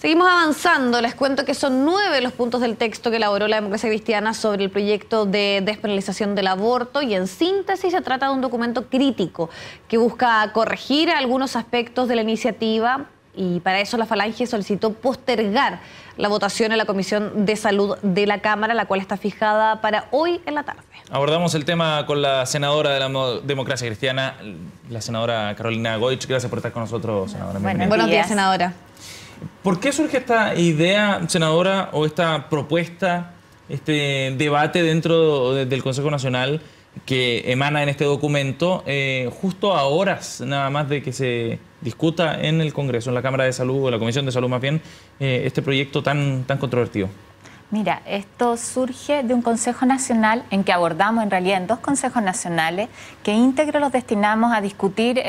Seguimos avanzando. Les cuento que son 9 los puntos del texto que elaboró la Democracia Cristiana sobre el proyecto de despenalización del aborto y en síntesis se trata de un documento crítico que busca corregir algunos aspectos de la iniciativa y para eso la Falange solicitó postergar la votación en la Comisión de Salud de la Cámara, la cual está fijada para hoy en la tarde. Abordamos el tema con la senadora de la Democracia Cristiana, la senadora Carolina Goich. Gracias por estar con nosotros, senadora. Buenos días, senadora. ¿Por qué surge esta idea, senadora, o esta propuesta, este debate dentro del Consejo Nacional que emana en este documento, justo a horas nada más de que se discuta en el Congreso, en la Cámara de Salud, o la Comisión de Salud más bien, este proyecto tan controvertido? Mira, esto surge de un Consejo Nacional en que abordamos en realidad en 2 consejos nacionales que íntegros los destinamos a discutir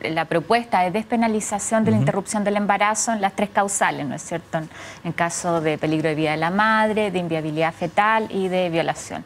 la propuesta de despenalización de la interrupción del embarazo en las 3 causales, ¿no es cierto? En caso de peligro de vida de la madre, de inviabilidad fetal y de violación.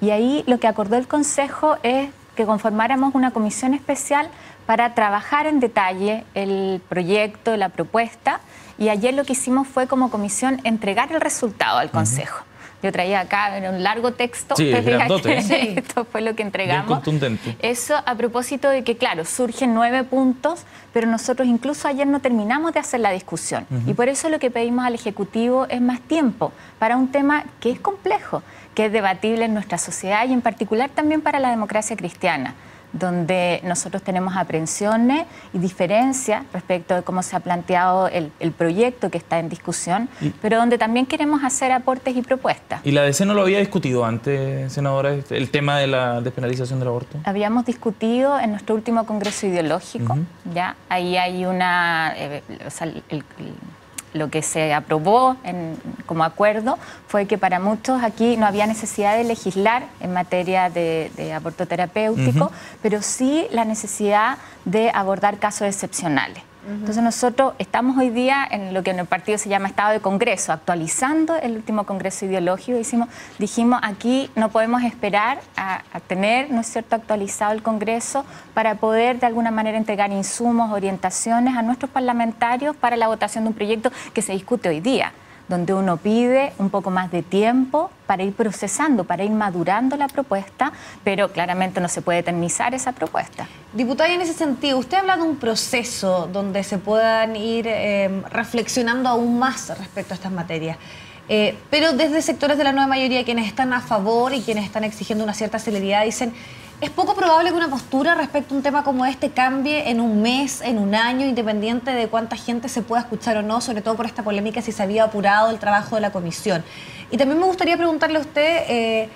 Y ahí lo que acordó el Consejo es que conformáramos una comisión especial para trabajar en detalle el proyecto, la propuesta. Y ayer lo que hicimos fue como comisión entregar el resultado al Consejo. Yo traía acá en un largo texto, sí, grandote, ¿eh? Esto fue lo que entregamos. Bien contundente. Eso a propósito de que, claro, surgen 9 puntos, pero nosotros incluso ayer no terminamos de hacer la discusión. Y por eso lo que pedimos al Ejecutivo es más tiempo para un tema que es complejo, que es debatible en nuestra sociedad y en particular también para la democracia cristiana, donde nosotros tenemos aprehensiones y diferencias respecto de cómo se ha planteado el proyecto que está en discusión, pero donde también queremos hacer aportes y propuestas. ¿Y la DC no lo había discutido antes, senadora, el tema de la despenalización del aborto? Habíamos discutido en nuestro último congreso ideológico, ¿ya? Ahí hay una... lo que se aprobó como acuerdo fue que para muchos aquí no había necesidad de legislar en materia de aborto terapéutico, pero sí la necesidad de abordar casos excepcionales. Entonces nosotros estamos hoy día en lo que en el partido se llama estado de congreso, actualizando el último congreso ideológico. Dijimos aquí no podemos esperar a tener, ¿no es cierto?, actualizado el congreso para poder de alguna manera entregar insumos, orientaciones a nuestros parlamentarios para la votación de un proyecto que se discute hoy día, donde uno pide un poco más de tiempo para ir procesando, para ir madurando la propuesta, pero claramente no se puede eternizar esa propuesta. Diputada, y en ese sentido, usted habla de un proceso donde se puedan ir reflexionando aún más respecto a estas materias. Pero desde sectores de la nueva mayoría, quienes están a favor y quienes están exigiendo una cierta celeridad, dicen: es poco probable que una postura respecto a un tema como este cambie en un mes, en un año, independiente de cuánta gente se pueda escuchar o no, sobre todo por esta polémica si se había apurado el trabajo de la comisión. Y también me gustaría preguntarle a usted,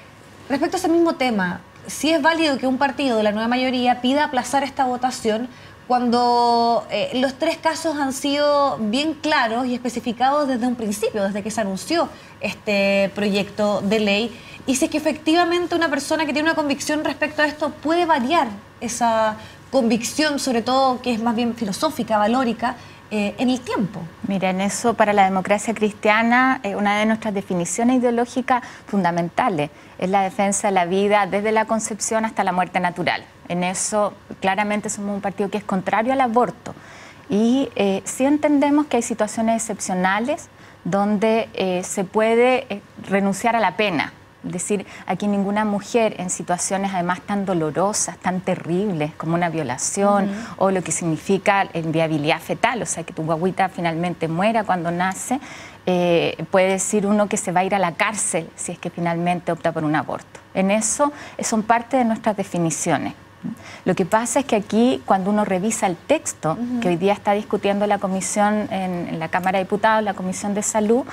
respecto a ese mismo tema, si es válido que un partido de la nueva mayoría pida aplazar esta votación cuando los 3 casos han sido bien claros y especificados desde un principio, desde que se anunció este proyecto de ley, y si es que efectivamente una persona que tiene una convicción respecto a esto puede variar esa convicción, sobre todo que es más bien filosófica, valórica, en el tiempo. Mira, en eso para la democracia cristiana, una de nuestras definiciones ideológicas fundamentales es la defensa de la vida desde la concepción hasta la muerte natural. En eso claramente somos un partido que es contrario al aborto y sí entendemos que hay situaciones excepcionales donde se puede renunciar a la pena. Es decir, aquí ninguna mujer en situaciones además tan dolorosas, tan terribles como una violación o lo que significa inviabilidad fetal, o sea, que tu guagüita finalmente muera cuando nace, puede decir uno que se va a ir a la cárcel si es que finalmente opta por un aborto. En eso son parte de nuestras definiciones. Lo que pasa es que aquí, cuando uno revisa el texto que hoy día está discutiendo la comisión en la Cámara de Diputados, la Comisión de Salud,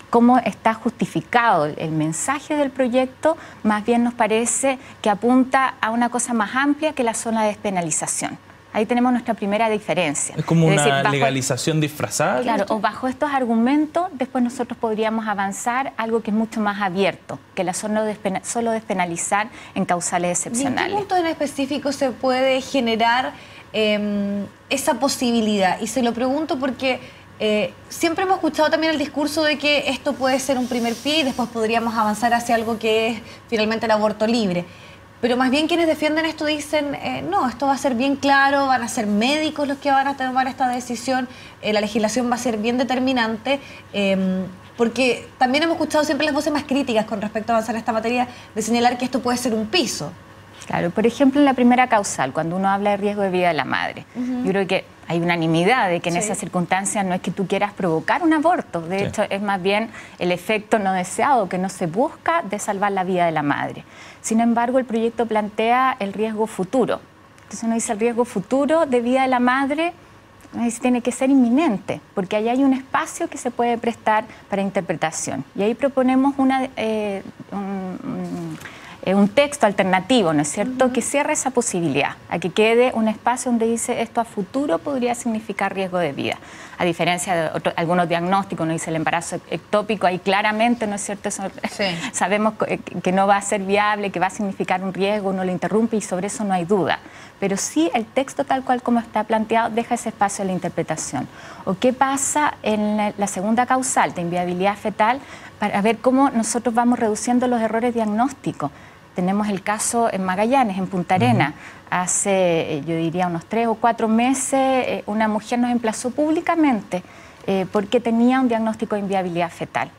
cómo está justificado el mensaje del proyecto, más bien nos parece que apunta a una cosa más amplia que la zona de despenalización. Ahí tenemos nuestra primera diferencia. Es como una legalización disfrazada. Claro, o bajo estos argumentos, después nosotros podríamos avanzar algo que es mucho más abierto, que la solo despenalizar en causales excepcionales. ¿Y en qué punto en específico se puede generar esa posibilidad? Y se lo pregunto porque siempre hemos escuchado también el discurso de que esto puede ser un primer pie y después podríamos avanzar hacia algo que es finalmente el aborto libre. Pero más bien quienes defienden esto dicen, no, esto va a ser bien claro, van a ser médicos los que van a tomar esta decisión, la legislación va a ser bien determinante, porque también hemos escuchado siempre las voces más críticas con respecto a avanzar en esta materia, de señalar que esto puede ser un piso. Claro, por ejemplo, en la primera causal, cuando uno habla de riesgo de vida de la madre, yo creo que hay unanimidad de que en esas circunstancias no es que tú quieras provocar un aborto, de hecho es más bien el efecto no deseado que no se busca de salvar la vida de la madre. Sin embargo, el proyecto plantea el riesgo futuro. Entonces uno dice el riesgo futuro de vida de la madre tiene que ser inminente, porque ahí hay un espacio que se puede prestar para interpretación. Y ahí proponemos un texto alternativo, ¿no es cierto?, que cierre esa posibilidad, a que quede un espacio donde dice esto a futuro podría significar riesgo de vida. A diferencia de algunos diagnósticos, no dice el embarazo ectópico, ahí claramente, ¿no es cierto?, sabemos que no va a ser viable, que va a significar un riesgo, uno lo interrumpe y sobre eso no hay duda. Pero sí el texto tal cual como está planteado deja ese espacio de la interpretación. ¿O qué pasa en la segunda causal de inviabilidad fetal? Para ver cómo nosotros vamos reduciendo los errores diagnósticos. Tenemos el caso en Magallanes, en Punta Arenas. Hace, yo diría, unos 3 o 4 meses, una mujer nos emplazó públicamente porque tenía un diagnóstico de inviabilidad fetal.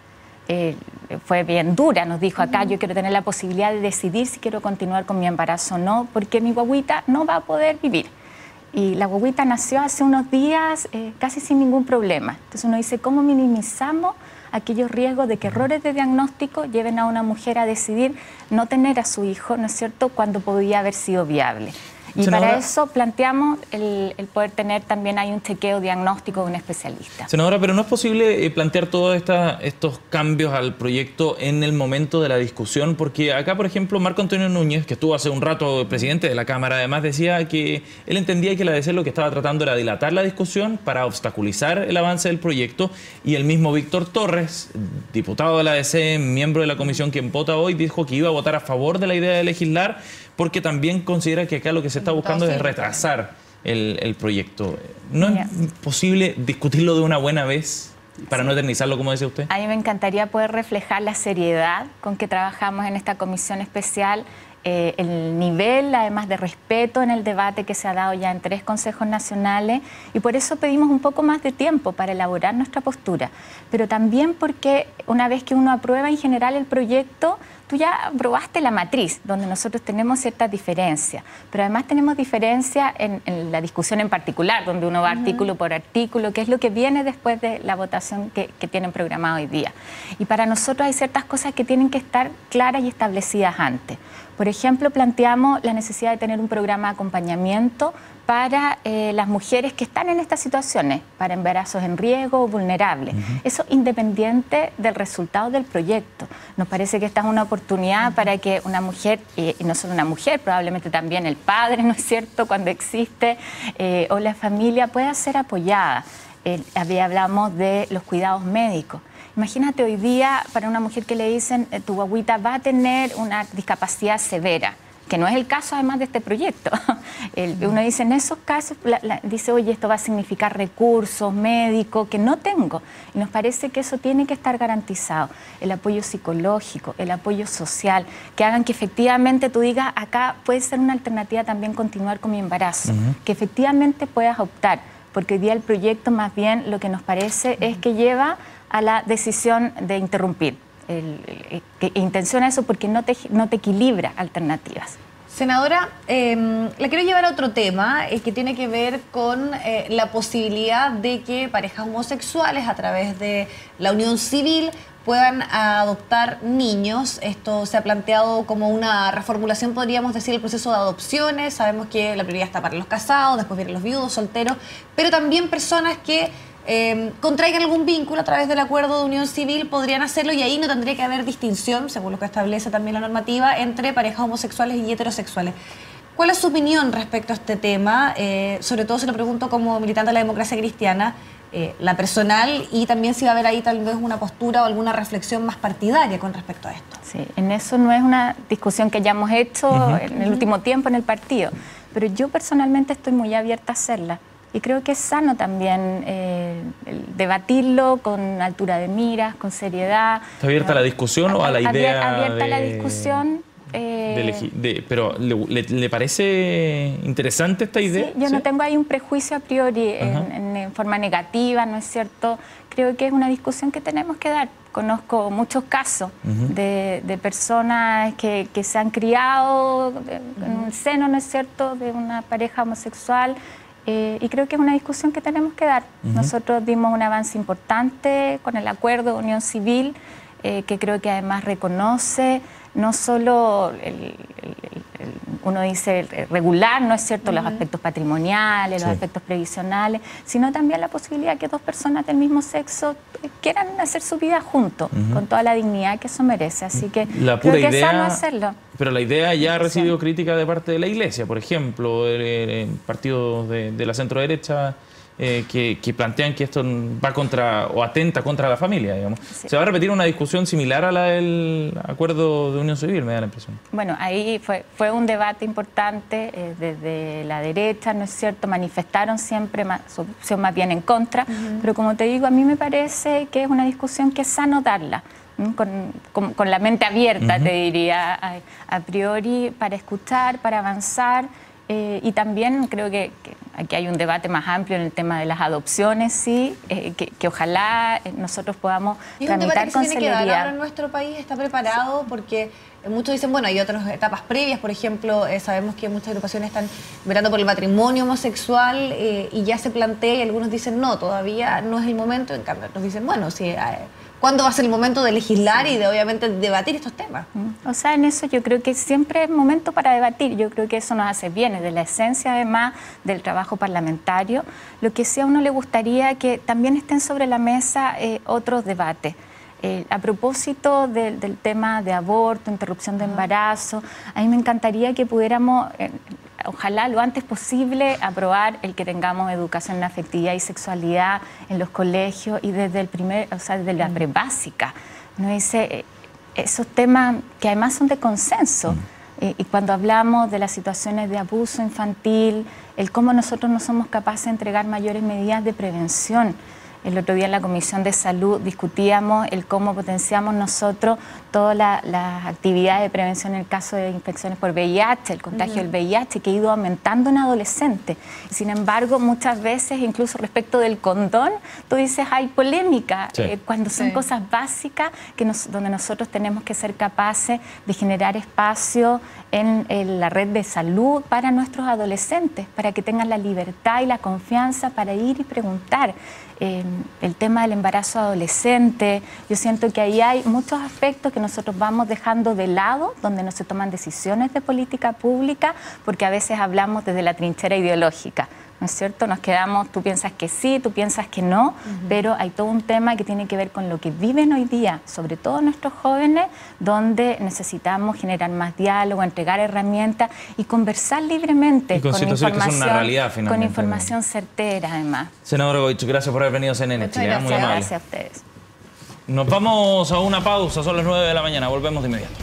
Fue bien dura, nos dijo acá, yo quiero tener la posibilidad de decidir si quiero continuar con mi embarazo o no, porque mi guagüita no va a poder vivir. Y la guagüita nació hace unos días casi sin ningún problema. Entonces uno dice, ¿cómo minimizamos aquellos riesgos de que errores de diagnóstico lleven a una mujer a decidir no tener a su hijo, ¿no es cierto?, cuando podía haber sido viable? Y senadora, para eso planteamos el poder tener también hay un chequeo diagnóstico de un especialista. Senadora, pero ¿no es posible plantear todos estos cambios al proyecto en el momento de la discusión? Porque acá, por ejemplo, Marco Antonio Núñez, que estuvo hace un rato presidente de la Cámara, además decía que él entendía que la ADC lo que estaba tratando era dilatar la discusión para obstaculizar el avance del proyecto, y el mismo Víctor Torres, diputado de la ADC, miembro de la comisión que vota hoy, dijo que iba a votar a favor de la idea de legislar, porque también considera que acá lo que se está buscando es retrasar el proyecto. ¿No es posible discutirlo de una buena vez para no eternizarlo, como decía usted? A mí me encantaría poder reflejar la seriedad con que trabajamos en esta comisión especial, el nivel, además, de respeto en el debate que se ha dado ya en 3 consejos nacionales, y por eso pedimos un poco más de tiempo para elaborar nuestra postura, pero también porque una vez que uno aprueba en general el proyecto, tú ya aprobaste la matriz, donde nosotros tenemos ciertas diferencias, pero además tenemos diferencias en la discusión en particular, donde uno va artículo por artículo, que es lo que viene después de la votación que tienen programado hoy día. Y para nosotros hay ciertas cosas que tienen que estar claras y establecidas antes. Por ejemplo, planteamos la necesidad de tener un programa de acompañamiento para las mujeres que están en estas situaciones, para embarazos en riesgo o vulnerables. Eso independiente del resultado del proyecto. Nos parece que esta es una oportunidad para que una mujer, y no solo una mujer, probablemente también el padre, ¿no es cierto?, cuando existe, o la familia pueda ser apoyada. Hablamos de los cuidados médicos. Imagínate hoy día para una mujer que le dicen tu guagüita va a tener una discapacidad severa, que no es el caso además de este proyecto. Uno dice, en esos casos, dice, oye, esto va a significar recursos médicos que no tengo. Y nos parece que eso tiene que estar garantizado. El apoyo psicológico, el apoyo social, que hagan que efectivamente tú digas, acá puede ser una alternativa también continuar con mi embarazo, que efectivamente puedas optar, porque hoy día el proyecto más bien lo que nos parece es que lleva a la decisión de interrumpir. Que intenciona eso porque no te equilibra alternativas. Senadora, la quiero llevar a otro tema que tiene que ver con la posibilidad de que parejas homosexuales a través de la unión civil puedan adoptar niños. Esto se ha planteado como una reformulación, podríamos decir, el proceso de adopciones. Sabemos que la prioridad está para los casados, después vienen los viudos, solteros, pero también personas que contraigan algún vínculo a través del acuerdo de unión civil podrían hacerlo, y ahí no tendría que haber distinción, según lo que establece también la normativa, entre parejas homosexuales y heterosexuales. ¿Cuál es su opinión respecto a este tema? Sobre todo se lo pregunto como militante de la democracia cristiana, la personal, y también si va a haber ahí tal vez una postura o alguna reflexión más partidaria con respecto a esto. Sí, en eso no es una discusión que hayamos hecho en el último tiempo en el partido, pero yo personalmente estoy muy abierta a hacerla. Y creo que es sano también el debatirlo con altura de miras, con seriedad. ¿Está abierta a la discusión o a la idea abierta a la discusión. de Pero ¿le parece interesante esta idea? Sí, yo no tengo ahí un prejuicio a priori en forma negativa, ¿no es cierto? Creo que es una discusión que tenemos que dar. Conozco muchos casos de personas que se han criado en el seno, ¿no es cierto?, de una pareja homosexual. Y creo que es una discusión que tenemos que dar. Nosotros dimos un avance importante con el acuerdo de unión civil, que creo que además reconoce no solo uno dice regular, ¿no es cierto?, los aspectos patrimoniales, los aspectos previsionales, sino también la posibilidad que dos personas del mismo sexo quieran hacer su vida juntos, con toda la dignidad que eso merece. Así que la pura creo que idea, es sano hacerlo. Pero la idea ya ha recibido crítica de parte de la Iglesia, por ejemplo, partidos de la centro-derecha que plantean que esto va contra o atenta contra la familia, digamos. Sí. ¿Se va a repetir una discusión similar a la del acuerdo de unión civil, me da la impresión? Bueno, ahí fue un debate importante desde la derecha, ¿no es cierto? Manifestaron siempre su opción más bien en contra, pero como te digo, a mí me parece que es una discusión que es sano darla. Con la mente abierta, te diría, a priori, para escuchar, para avanzar. Y también creo que aquí hay un debate más amplio en el tema de las adopciones, sí, que ojalá nosotros podamos tramitar con celeridad. ¿Es un debate que se tiene que dar ahora en nuestro país? ¿Está preparado? Porque muchos dicen, bueno, hay otras etapas previas, por ejemplo, sabemos que muchas agrupaciones están velando por el matrimonio homosexual y ya se plantea, y algunos dicen, no, todavía no es el momento, en cambio otros dicen, bueno, sí, ¿cuándo va a ser el momento de legislar y de, obviamente, debatir estos temas? O sea, en eso yo creo que siempre es momento para debatir. Yo creo que eso nos hace bien, es de la esencia, además, del trabajo parlamentario. Lo que sí a uno le gustaría que también estén sobre la mesa otros debates. A propósito del tema de aborto, interrupción de embarazo, a mí me encantaría que pudiéramos, ojalá lo antes posible, aprobar el que tengamos educación en afectividad y sexualidad en los colegios y desde desde la prebásica. ¿No? Esos temas que además son de consenso. Y cuando hablamos de las situaciones de abuso infantil, el cómo nosotros no somos capaces de entregar mayores medidas de prevención. El otro día en la Comisión de Salud discutíamos el cómo potenciamos nosotros todas las actividades de prevención en el caso de infecciones por VIH, el contagio del VIH, que ha ido aumentando en adolescentes. Sin embargo, muchas veces, incluso respecto del condón, tú dices, hay polémica, cuando son cosas básicas donde nosotros tenemos que ser capaces de generar espacio en la red de salud para nuestros adolescentes, para que tengan la libertad y la confianza para ir y preguntar. El tema del embarazo adolescente, yo siento que ahí hay muchos aspectos que nosotros vamos dejando de lado, donde no se toman decisiones de política pública, porque a veces hablamos desde la trinchera ideológica, ¿no es cierto? Nos quedamos, tú piensas que sí, tú piensas que no, pero hay todo un tema que tiene que ver con lo que viven hoy día, sobre todo nuestros jóvenes, donde necesitamos generar más diálogo, entregar herramientas y conversar libremente y con situaciones que son una realidad, finalmente, con información certera, además. Senadora Goich, gracias por haber venido a CNN Chile. Muy amable. Gracias a ustedes. Nos vamos a una pausa, son las 9 de la mañana, volvemos de inmediato.